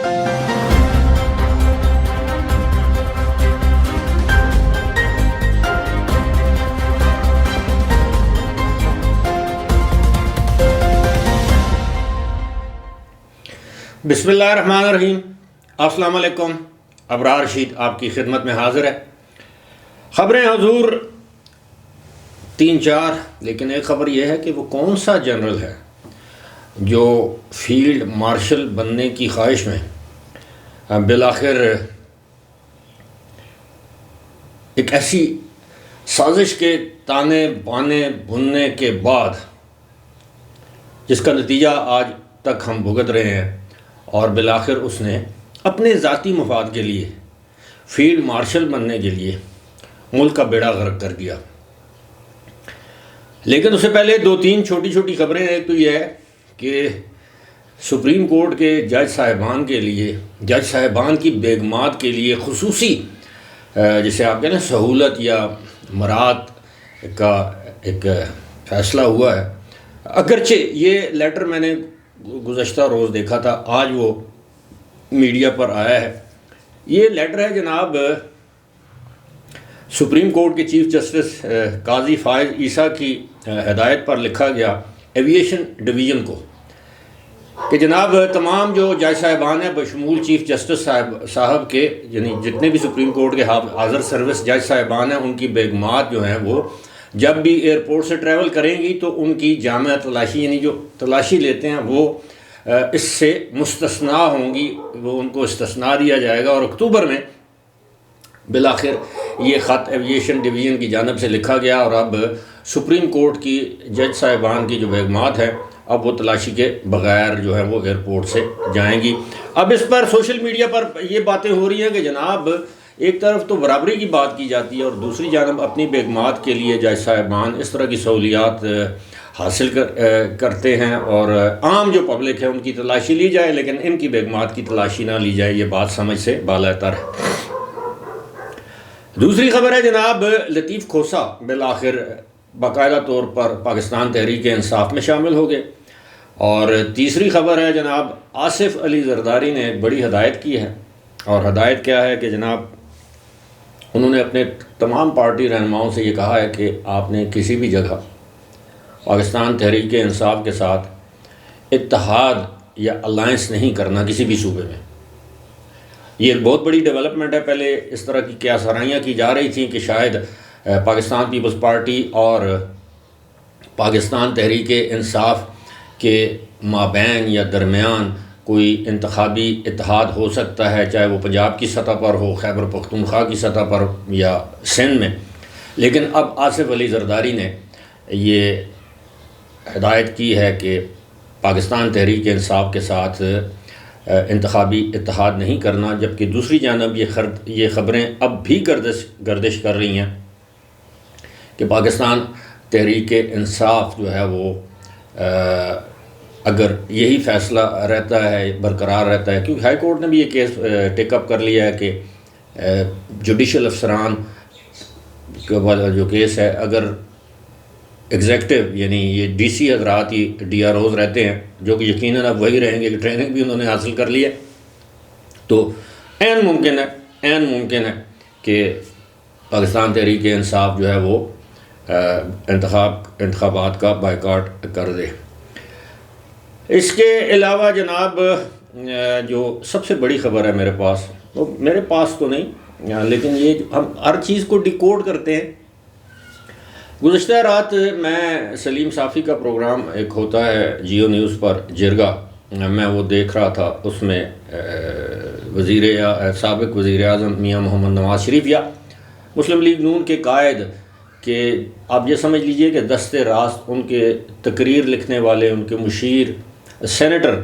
بسم اللہ الرحمن الرحیم۔ السلام علیکم۔ ابرار رشید آپ کی خدمت میں حاضر ہے۔ خبریں حضور 3-4، لیکن ایک خبر یہ ہے کہ وہ کون سا جنرل ہے جو فیلڈ مارشل بننے کی خواہش میں بالآخر ایک ایسی سازش کے تانے بانے بننے کے بعد جس کا نتیجہ آج تک ہم بھگت رہے ہیں، اور بالآخر اس نے اپنے ذاتی مفاد کے لیے فیلڈ مارشل بننے کے لیے ملک کا بیڑا غرق کر دیا۔ لیکن اس سے پہلے 2-3 چھوٹی چھوٹی خبریں۔ ایک تو یہ ہے کہ سپریم کورٹ کے جج صاحبان کے لیے، جج صاحبان کی بیگمات کے لیے خصوصی جسے آپ کہتے ہیں سہولت یا مراد کا ایک فیصلہ ہوا ہے۔ اگرچہ یہ لیٹر میں نے گزشتہ روز دیکھا تھا، آج وہ میڈیا پر آیا ہے۔ یہ لیٹر ہے جناب سپریم کورٹ کے چیف جسٹس قاضی فائز عیسیٰ کی ہدایت پر لکھا گیا ایویشن ڈویژن کو، کہ جناب تمام جو جج صاحبان ہیں بشمول چیف جسٹس صاحب کے، یعنی جتنے بھی سپریم کورٹ کے حاضر سروس جج صاحبان ہیں، ان کی بیگمات جو ہیں وہ جب بھی ایئرپورٹ سے ٹریول کریں گی تو ان کی جامع تلاشی، یعنی جو تلاشی لیتے ہیں وہ اس سے مستثنیٰ ہوں گی، وہ ان کو استثناء دیا جائے گا۔ اور اکتوبر میں بالآخر یہ خط ایویشن ڈویژن کی جانب سے لکھا گیا، اور اب سپریم کورٹ کی جج صاحبان کی جو بیگمات ہیں اب وہ تلاشی کے بغیر جو ہے وہ ایئرپورٹ سے جائیں گی۔ اب اس پر سوشل میڈیا پر یہ باتیں ہو رہی ہیں کہ جناب ایک طرف تو برابری کی بات کی جاتی ہے، اور دوسری جانب اپنی بیگمات کے لیے جج صاحبان اس طرح کی سہولیات حاصل کرتے ہیں، اور عام جو پبلک ہے ان کی تلاشی لی جائے لیکن ان کی بیگمات کی تلاشی نہ لی جائے۔ یہ بات سمجھ سے بالاتر ہے۔ دوسری خبر ہے جناب لطیف کھوسہ بالآخر باقاعدہ طور پر پاکستان تحریک انصاف میں شامل ہو گئے۔ اور تیسری خبر ہے جناب آصف علی زرداری نے ایک بڑی ہدایت کی ہے، اور ہدایت کیا ہے کہ جناب انہوں نے اپنے تمام پارٹی رہنماؤں سے یہ کہا ہے کہ آپ نے کسی بھی جگہ پاکستان تحریک انصاف کے ساتھ اتحاد یا الائنس نہیں کرنا کسی بھی صوبے میں۔ یہ ایک بہت بڑی ڈیولپمنٹ ہے۔ پہلے اس طرح کی کیا سرائیاں کی جا رہی تھیں کہ شاید پاکستان پیپلز پارٹی اور پاکستان تحریک انصاف کے مابین یا درمیان کوئی انتخابی اتحاد ہو سکتا ہے، چاہے وہ پنجاب کی سطح پر ہو، خیبر پختونخوا کی سطح پر یا سندھ میں۔ لیکن اب آصف علی زرداری نے یہ ہدایت کی ہے کہ پاکستان تحریک انصاف کے ساتھ انتخابی اتحاد نہیں کرنا، جبکہ دوسری جانب یہ خبریں اب بھی گردش کر رہی ہیں کہ پاکستان تحریک انصاف جو ہے وہ اگر یہی فیصلہ رہتا ہے، برقرار رہتا ہے، کیونکہ ہائی کورٹ نے بھی یہ کیس ٹیک اپ کر لیا ہے کہ جوڈیشل افسران کا جو کیس ہے، اگر ایگزیکٹو یعنی یہ ڈی سی حضرات ہی ڈی آر اوز رہتے ہیں، جو کہ یقیناً اب وہی رہیں گے کہ ٹریننگ بھی انہوں نے حاصل کر لی ہے، تو عین ممکن ہے کہ پاکستان تحریک انصاف جو ہے وہ انتخابات کا بائیکاٹ کر دے۔ اس کے علاوہ جناب جو سب سے بڑی خبر ہے میرے پاس تو نہیں، لیکن یہ ہم ہر چیز کو ڈیکوڈ کرتے ہیں۔ گزشتہ رات میں سلیم صافی کا پروگرام ایک ہوتا ہے جیو نیوز پر جرگا، میں وہ دیکھ رہا تھا۔ اس میں سابق وزیر اعظم میاں محمد نواز شریف یا مسلم لیگ نون کے قائد کہ آپ یہ سمجھ لیجئے کہ دست راست ان کے تقریر لکھنے والے، ان کے مشیر سینیٹر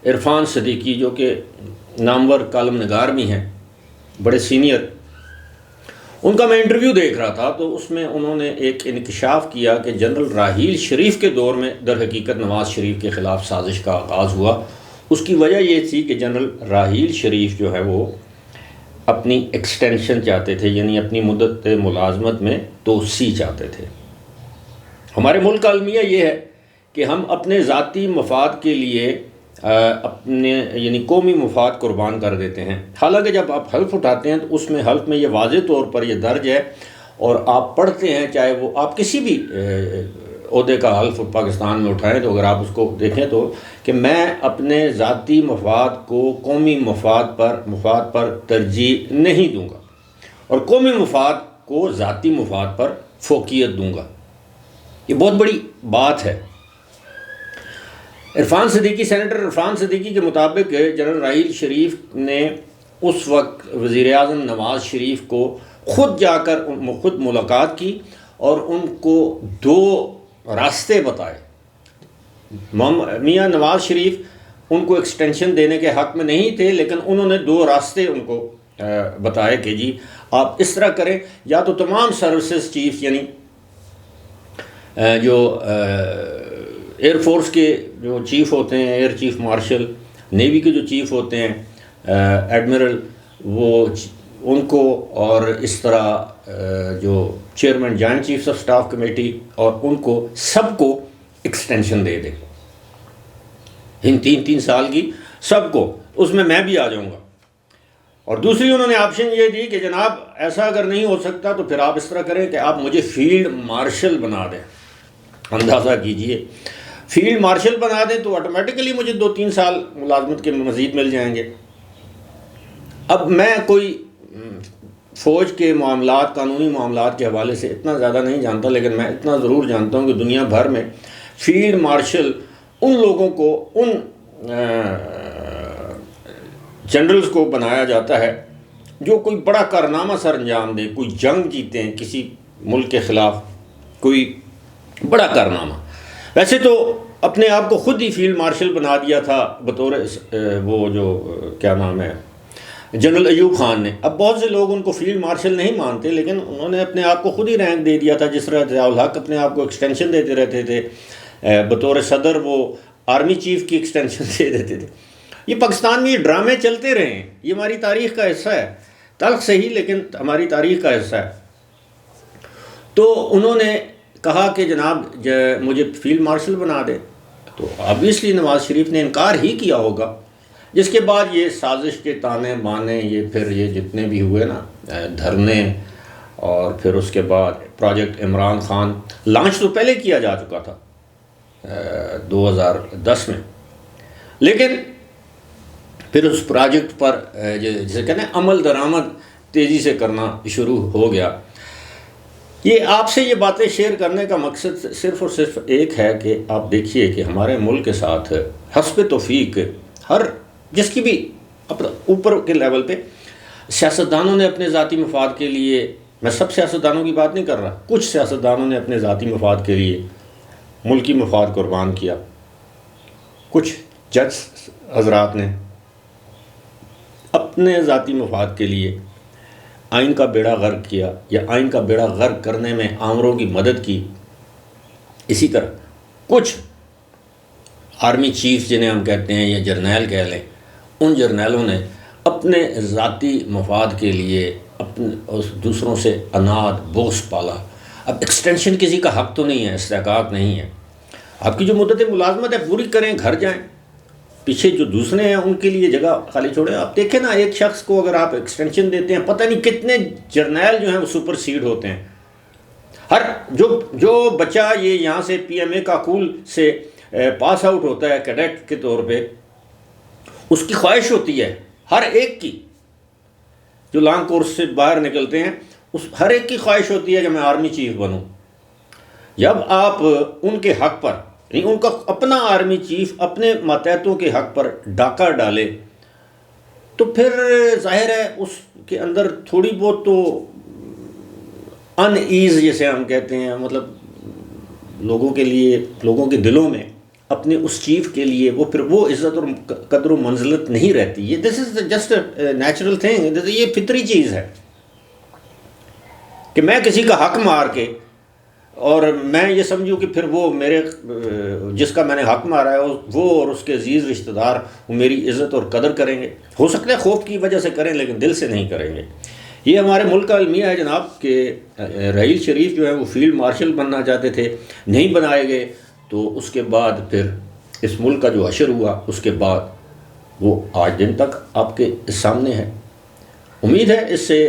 عرفان صدیقی، جو کہ نامور کالم نگار بھی ہیں، بڑے سینئر، ان کا میں انٹرویو دیکھ رہا تھا تو اس میں انہوں نے ایک انکشاف کیا کہ جنرل راحیل شریف کے دور میں در حقیقت نواز شریف کے خلاف سازش کا آغاز ہوا۔ اس کی وجہ یہ تھی کہ جنرل راحیل شریف جو ہے وہ اپنی ایکسٹینشن چاہتے تھے، یعنی اپنی مدت ملازمت میں توسیع چاہتے تھے۔ ہمارے ملک کا المیہ یہ ہے کہ ہم اپنے ذاتی مفاد کے لیے اپنے یعنی قومی مفاد قربان کر دیتے ہیں۔ حالانکہ جب آپ حلف اٹھاتے ہیں تو اس میں حلف میں یہ واضح طور پر یہ درج ہے، اور آپ پڑھتے ہیں، چاہے وہ آپ کسی بھی عہدے کا حلف پاکستان میں اٹھائیں تو اگر آپ اس کو دیکھیں تو کہ میں اپنے ذاتی مفاد کو قومی مفاد پر ترجیح نہیں دوں گا، اور قومی مفاد کو ذاتی مفاد پر فوقیت دوں گا۔ یہ بہت بڑی بات ہے۔ سینیٹر عرفان صدیقی کے مطابق جنرل راحیل شریف نے اس وقت وزیر اعظم نواز شریف کو خود جا کر خود ملاقات کی اور ان کو 2 راستے بتائے۔ میاں نواز شریف ان کو ایکسٹینشن دینے کے حق میں نہیں تھے، لیکن انہوں نے 2 راستے ان کو بتائے کہ جی آپ اس طرح کریں، یا تو تمام سروسز چیف یعنی جو ایئر فورس کے جو چیف ہوتے ہیں، ایئر چیف مارشل، نیوی کے جو چیف ہوتے ہیں ایڈمرل، وہ ان کو، اور اس طرح جو chairman joint chiefs of staff committee, اور ان کو سب کو ایکسٹینشن دے دیں، ان 3 سال کی سب کو، اس میں بھی آ جاؤں گا۔ اور دوسری انہوں نے آپشن یہ دی کہ جناب ایسا اگر نہیں ہو سکتا تو پھر آپ اس طرح کریں کہ آپ مجھے فیلڈ مارشل بنا دیں۔ اندازہ کیجئے، فیلڈ مارشل بنا دیں تو آٹومیٹکلی مجھے 2-3 سال ملازمت کے مزید مل جائیں گے۔ اب میں کوئی فوج کے معاملات، قانونی معاملات کے حوالے سے اتنا زیادہ نہیں جانتا، لیکن میں اتنا ضرور جانتا ہوں کہ دنیا بھر میں فیلڈ مارشل ان لوگوں کو، ان جنرلز کو بنایا جاتا ہے جو کوئی بڑا کارنامہ سر انجام دے، کوئی جنگ جیتے ہیں کسی ملک کے خلاف، کوئی بڑا کارنامہ۔ ویسے تو اپنے آپ کو خود ہی فیلڈ مارشل بنا دیا تھا بطور وہ جو کیا نام ہے جنرل ایوب خان نے۔ اب بہت سے لوگ ان کو فیلڈ مارشل نہیں مانتے، لیکن انہوں نے اپنے آپ کو خود ہی رینک دے دیا تھا، جس طرح ضیاء الحق اپنے آپ کو ایکسٹینشن دیتے رہتے تھے، بطور صدر وہ آرمی چیف کی ایکسٹینشن دے دیتے تھے۔ یہ پاکستان میں یہ ڈرامے چلتے رہے ہیں، یہ ہماری تاریخ کا حصہ ہے، تلخ صحیح لیکن ہماری تاریخ کا حصہ ہے۔ تو انہوں نے کہا کہ جناب مجھے فیلڈ مارشل بنا دے، تو آبویسلی نواز شریف نے انکار ہی کیا ہوگا، جس کے بعد یہ سازش کے تانے بانے، یہ پھر یہ جتنے بھی ہوئے نا دھرنے، اور پھر اس کے بعد پروجیکٹ عمران خان لانچ تو پہلے کیا جا چکا تھا 2010 میں، لیکن پھر اس پروجیکٹ پر جسے کہتے ہیں عمل درآمد تیزی سے کرنا شروع ہو گیا۔ یہ آپ سے یہ باتیں شیئر کرنے کا مقصد صرف اور صرف ایک ہے کہ آپ دیکھیے کہ ہمارے ملک کے ساتھ حسب توفیق ہر جس کی بھی اوپر کے لیول پہ سیاستدانوں نے اپنے ذاتی مفاد کے لیے، میں سب سیاستدانوں کی بات نہیں کر رہا، کچھ سیاستدانوں نے اپنے ذاتی مفاد کے لیے ملکی مفاد قربان کیا، کچھ جج حضرات نے اپنے ذاتی مفاد کے لیے آئین کا بیڑا غرق کیا، یا آئین کا بیڑا غرق کرنے میں آمروں کی مدد کی۔ اسی طرح کچھ آرمی چیف جنہیں ہم کہتے ہیں یا جرنیل کہہ لیں، ان جرنیلوں نے اپنے ذاتی مفاد کے لیے اپنے دوسروں سے اناد بغض پالا۔ اب ایکسٹینشن کسی کا حق تو نہیں ہے، استحقاق نہیں ہے۔ آپ کی جو مدت ملازمت ہے پوری کریں، گھر جائیں، پیچھے جو دوسرے ہیں ان کے لیے جگہ خالی چھوڑیں۔ آپ دیکھیں نا، ایک شخص کو اگر آپ ایکسٹینشن دیتے ہیں، پتہ نہیں کتنے جرنیل جو ہیں وہ سپر سیڈ ہوتے ہیں۔ ہر جو بچہ یہ یہاں سے پی ایم اے کاکول سے پاس آؤٹ ہوتا ہے کیڈٹ کے طور پہ، اس کی خواہش ہوتی ہے ہر ایک کی، جو لانگ کورس سے باہر نکلتے ہیں، ہر ایک کی خواہش ہوتی ہے کہ میں آرمی چیف بنوں۔ جب آپ ان کے حق پر، یعنی ان کا اپنا آرمی چیف اپنے ماتحتوں کے حق پر ڈاکہ ڈالے، تو پھر ظاہر ہے اس کے اندر تھوڑی بہت تو ان ایز جیسے ہم کہتے ہیں، مطلب لوگوں کے لیے، لوگوں کے دلوں میں اپنے اس چیف کے لیے وہ پھر وہ عزت اور قدر و منزلت نہیں رہتی۔ یہ this is just a natural thing, یہ فطری چیز ہے کہ میں کسی کا حق مار کے اور میں یہ سمجھوں کہ پھر وہ میرے جس کا میں نے حق مارا ہے وہ اور اس کے عزیز رشتہ دار وہ میری عزت اور قدر کریں گے۔ ہو سکتا ہے خوف کی وجہ سے کریں، لیکن دل سے نہیں کریں گے۔ یہ ہمارے ملک کا المیہ ہے جناب کہ راحیل شریف جو ہے وہ فیلڈ مارشل بننا چاہتے تھے، نہیں بنائے گئے، تو اس کے بعد پھر اس ملک کا جو حشر ہوا اس کے بعد وہ آج دن تک آپ کے سامنے ہے۔ امید ہے اس سے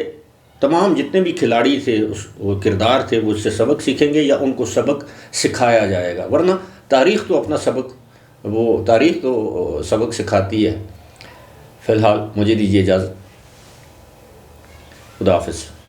تمام جتنے بھی کھلاڑی تھے، وہ کردار تھے، وہ اس سے سبق سیکھیں گے یا ان کو سبق سکھایا جائے گا، ورنہ تاریخ تو اپنا سبق، وہ تاریخ تو سبق سکھاتی ہے۔ فی الحال مجھے دیجیے اجازت، خدا حافظ۔